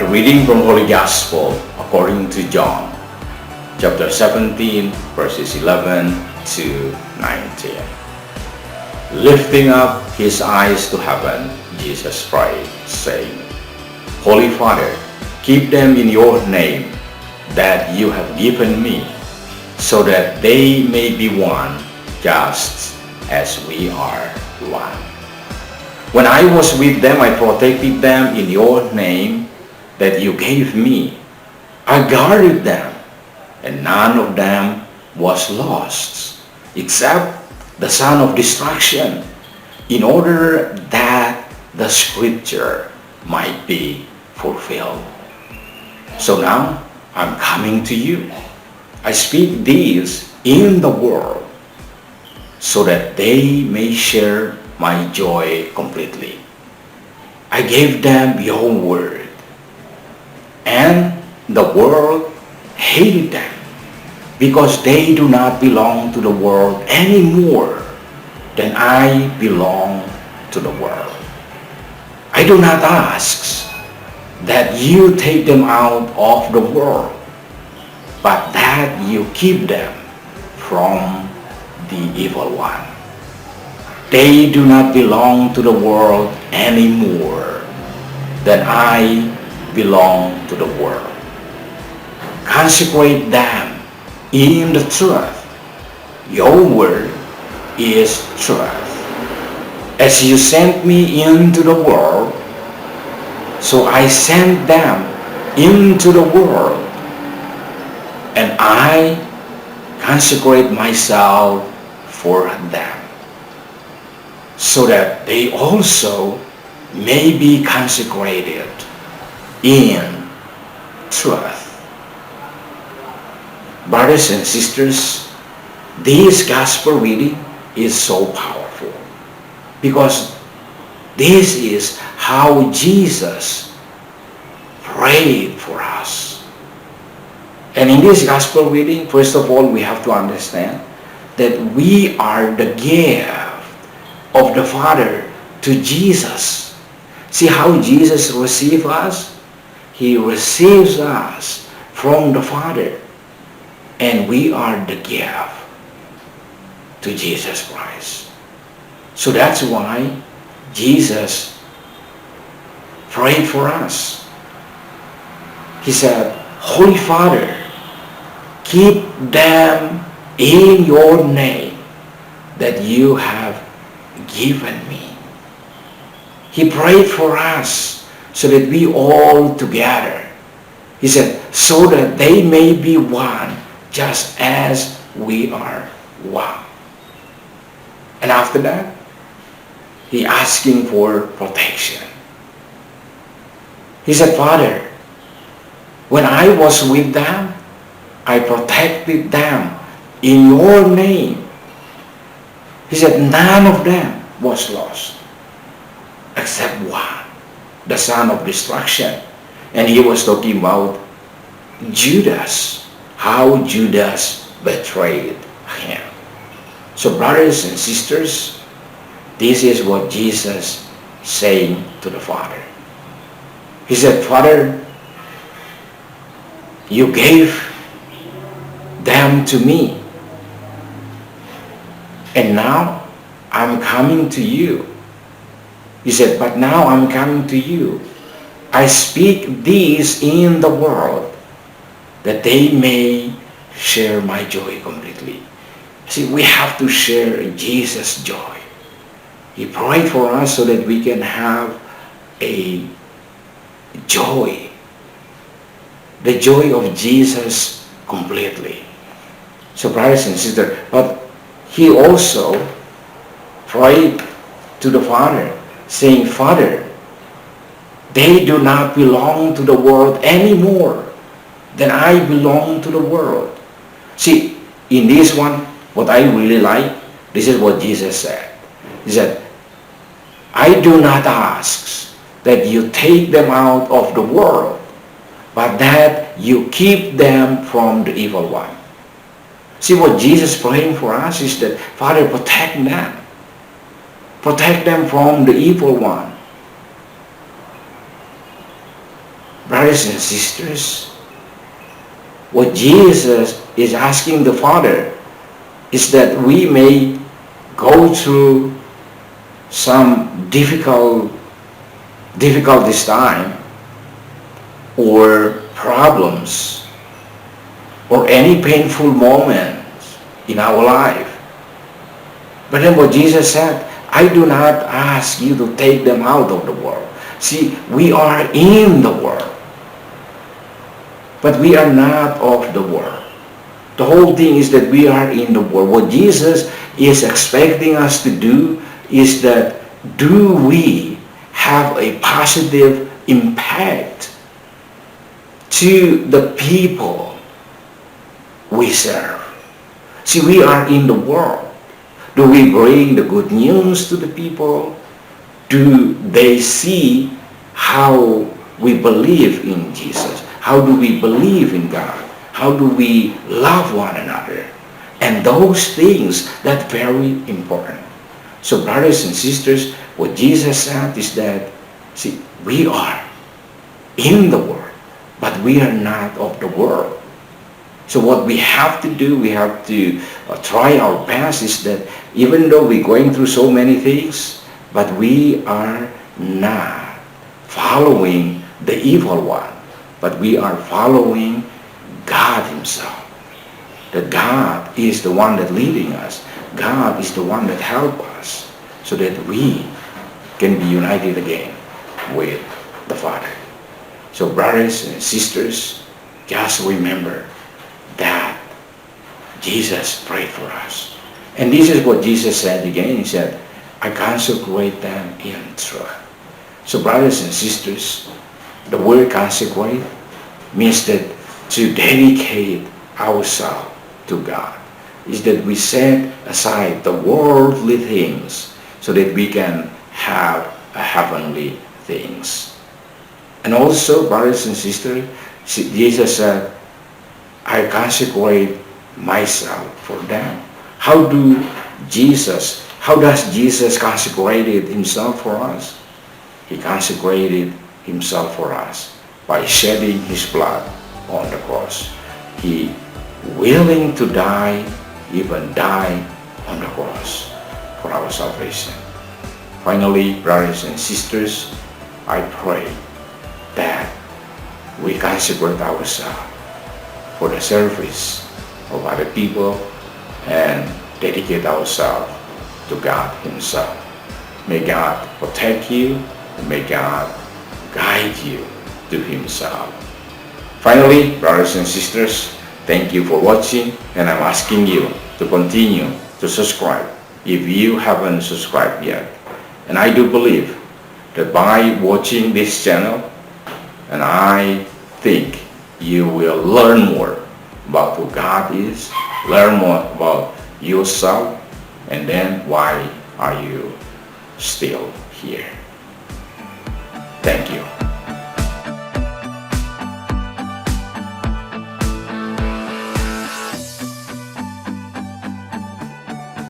A reading from Holy Gospel according to John, chapter 17, verses 11 to 19. Lifting up his eyes to heaven, Jesus prayed, saying, Holy Father, keep them in your name that you have given me, so that they may be one, just as we are one. When I was with them, I protected them in your name that you gave me. I guarded them, and none of them was lost, except the son of destruction, in order that the scripture might be fulfilled. So now I'm coming to you. I speak these in the world, so that they may share my joy completely. I gave them your word, and the world hated them, because they do not belong to the world any more than I belong to the world. I do not ask that you take them out of the world, but that you keep them from the evil one. They do not belong to the world any more than I belong to the world. Consecrate them in the truth. Your word is truth. As you sent me into the world, so I sent them into the world, and I consecrate myself for them, so that they also may be consecrated in truth. Brothers and sisters, this gospel reading is so powerful, because this is how Jesus prayed for us. And in this gospel reading, first of all, we have to understand that we are the gift of the Father to Jesus. See how Jesus receives us? He receives us from the Father, and we are the gift to Jesus Christ. So that's why Jesus prayed for us. He said, Holy Father, keep them in your name that you have given me. He prayed for us so that we all together, he said, so that they may be one, just as we are one. And after that, he asking for protection. He said, Father, when I was with them, I protected them in your name. He said, none of them was lost, except one, the son of destruction. And he was talking about Judas, how Judas betrayed him. So brothers and sisters, this is what Jesus saying to the Father. He said, Father, you gave them to me, and now I'm coming to you. He said, but now I'm coming to you. I speak these in the world, that they may share my joy completely. See, we have to share Jesus' joy. He prayed for us so that we can have a joy, the joy of Jesus completely. So brothers and sisters, but he also prayed to the Father, saying, Father, they do not belong to the world any more than I belong to the world. See, in this one, what I really like, this is what Jesus said. He said, I do not ask that you take them out of the world, but that you keep them from the evil one. See, what Jesus praying for us is that, Father, protect them. Protect them from the evil one. Brothers and sisters, what Jesus is asking the Father is that we may go through some difficult this time, or problems, or any painful moments in our life. But then what Jesus said, I do not ask you to take them out of the world. See, we are in the world, but we are not of the world. The whole thing is that we are in the world. What Jesus is expecting us to do is that, do we have a positive impact to the people we serve? See, we are in the world. Do we bring the good news to the people? Do they see how we believe in Jesus? How do we believe in God? How do we love one another? And those things, that's very important. So brothers and sisters, what Jesus said is that, see, we are in the world, but we are not of the world. So what we have to do, we have to try our best, is that even though we're going through so many things, but we are not following the evil one, but we are following God Himself. That God is the one that leading us. God is the one that help us, so that we can be united again with the Father. So brothers and sisters, just remember that Jesus prayed for us. And this is what Jesus said again. He said, I consecrate them in truth. So brothers and sisters, the word consecrate means that to dedicate ourselves to God, is that we set aside the worldly things so that we can have heavenly things. And also, brothers and sisters, Jesus said, I consecrate myself for them. How does Jesus consecrated Himself for us? He consecrated Himself for us by shedding His blood on the cross. He willing to die, even die on the cross for our salvation. Finally, brothers and sisters, I pray that we consecrate ourselves for the service of other people and dedicate ourselves to God Himself. May God protect you, and may God guide you to Himself. Finally, brothers and sisters, thank you for watching, and I'm asking you to continue to subscribe if you haven't subscribed yet. And I do believe that by watching this channel, and I think you will learn more about who God is, learn more about yourself, and then why are you still here. Thank you.